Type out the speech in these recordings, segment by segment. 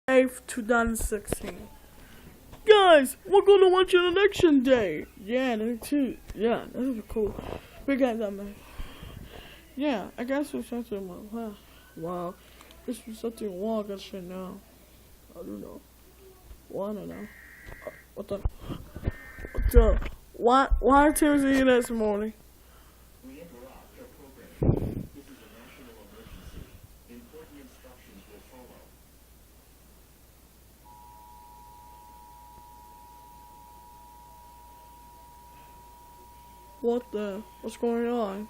8th, 2016. Guys, we're gonna watch an election day. Yeah, that too. Yeah, that would be cool. Because yeah, I guess there's something wrong. Wow, this was something wrong. I should know. I don't know. Well, I don't know. What the? What the? Why Tuesday this morning? We interrupt our program. This is a national emergency. Important instructions will follow. What the? What's going on?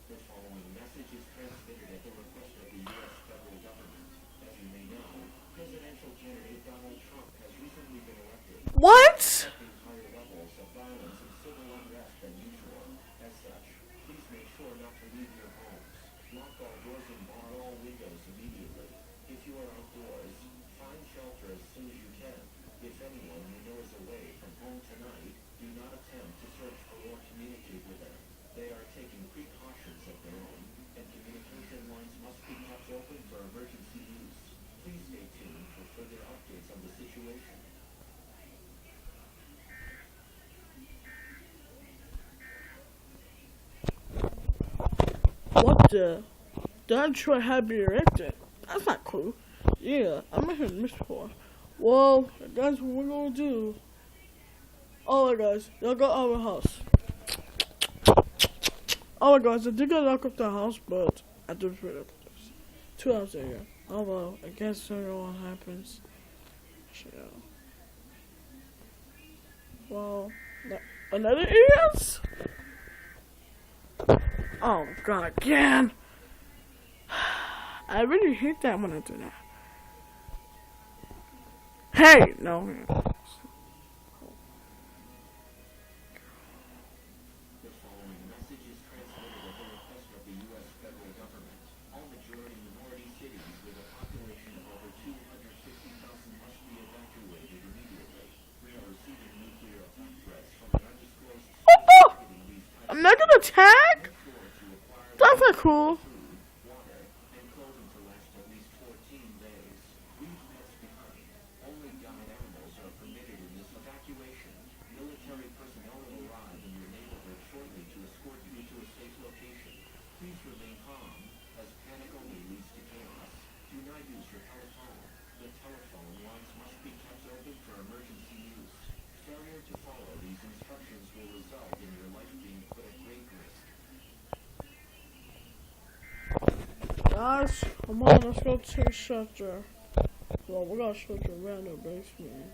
The following message is transmitted at the request of the U.S. federal government. As you may know, presidential candidate Donald Trump has recently been elected, What? expecting higher levels of violence and civil unrest than usual. As such, please make sure not to leave your homes. Lock all doors and bar all windows immediately. If you are outdoors, find shelter as soon as you can. If anyone you know is away from home tonight, do not attempt to search for or communicate with them. They are taking precautions of their own, and communication lines must be kept open for emergency use. Please stay tuned for further updates on the situation. What the? Donald Trump had been elected. That's not cool. Yeah, I'm not hearing this before. Well, that's what we're gonna do. Alright guys, y'all got our house. Alright guys, I did get lock up the house, but I did put up 2 hours ago. Oh well, I guess I don't know what happens. Yeah. Well, another idiots? Oh god, again! I really hate that when I do that. Hey! No. The following message is transmitted at the request of the U.S. federal government. All majority-minority cities with a population of over 250,000 must be evacuated immediately. We are receiving nuclear attack threats from an undisclosed source targeting these A types negative attack? of sure to acquire That's not cool. food, water, and clothing to last at least 14 days. Leave pets behind. Only guide animals are permitted in this evacuation. Military personnel will arrive in your neighborhood shortly to escort you to a safe location. Please remain calm, as panic only leads to chaos. Do not use your telephone. The telephone lines must be kept open for emergency use. Failure to follow these instructions will result in your life being put at great risk. Guys, come on, let's go to the shelter. Well, we're gonna shelter around the basement.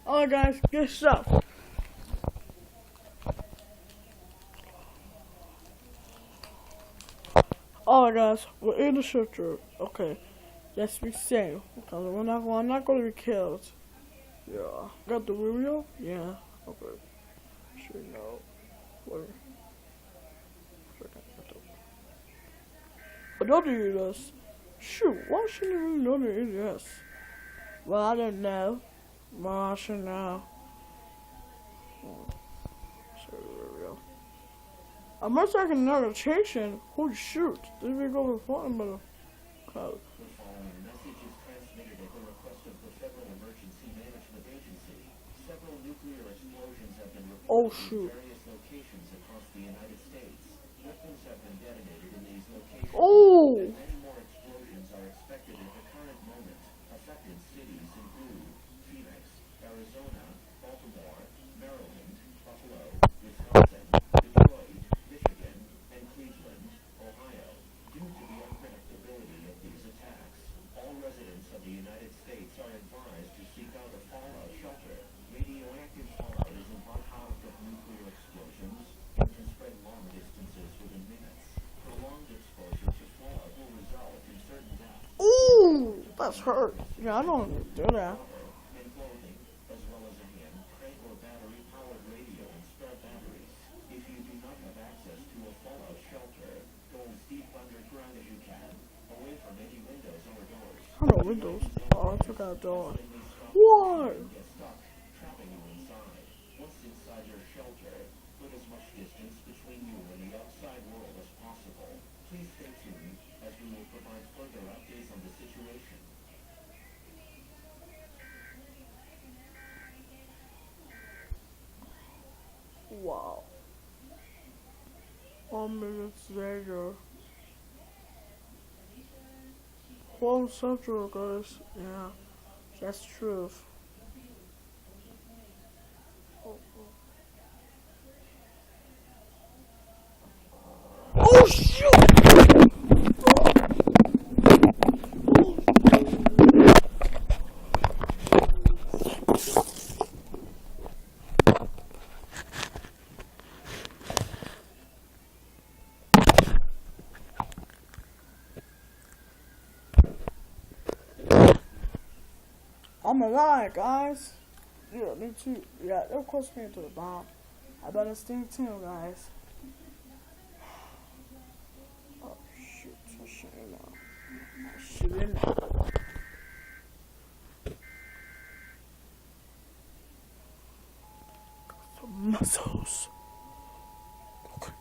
Alright guys, get stuff. Alright guys, we're in the shelter. Okay. Yes, we safe. Because we're not gonna be killed. Yeah. Got the radio? Yeah. Okay. Sure, no. Whatever. Another EDS. Shoot, why shouldn't we know the EDS? Well, I don't know. Well, I should know. I must like another notification. Holy shoot. Did we go before him? The following message is transmitted at the request of the Federal Emergency Management Agency. Several nuclear explosions have been Oh, reported shoot. in various locations across the United States. Weapons have been detonated in these locations. Oh! And many more explosions are expected at the current moment. Affected cities include Phoenix, Arizona, Baltimore, Maryland, Buffalo, Wisconsin, Detroit, Michigan, and Cleveland, Ohio. Due to the unpredictability of these attacks, all residents of the United States are advised to seek out a fallout shelter. Radioactive fallout is a byproduct of nuclear explosions and can spread long distances within minutes. Prolonged exposure to fallout will result in certain deaths. Ooh! That's hurt. Yeah, I don't do that. And clothing, as well as a hand, crank, or battery-powered radio and spare batteries. If you do not have access to a fallout shelter, go as deep underground as you can, away from any windows or doors. I know windows. Oh, I took out a door. They may stop What? and get stuck, trapping you inside. Once inside your shelter, put as much distance between you and the outside world as possible. Please stay tuned, as we will provide further updates on the situation. minutes later. Home Central, guys. Yeah, that's truth. Oh shoot! I'm alive, guys. Yeah, me too. Yeah, they'll close me into the bomb. I better stay tuned, guys. Oh shoot! I shouldn't know. I shouldn't know. Some muscles. Okay.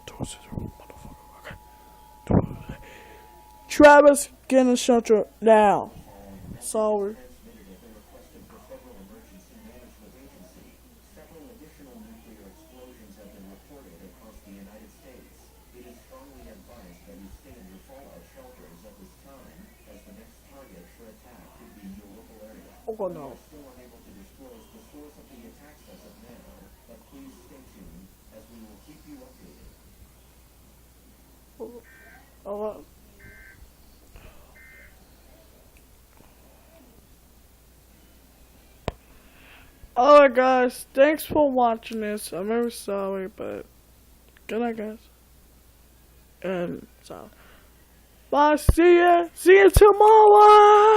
Towards it, motherfucker. Okay. Travis, get in the shelter now. Sorry. Transmitted at the request of the Federal Emergency Management Agency. Several additional nuclear explosions have been reported across the United States. It is strongly advised that you stay in your fallout shelters at this time, as the next target for attack could be your local area. Oh We no. are still unable to disclose the source of the attacks as of now, but please stay tuned, as we will keep you updated. Oh. Alright guys, thanks for watching this. I'm very sorry, but good night guys. And so bye, see ya tomorrow.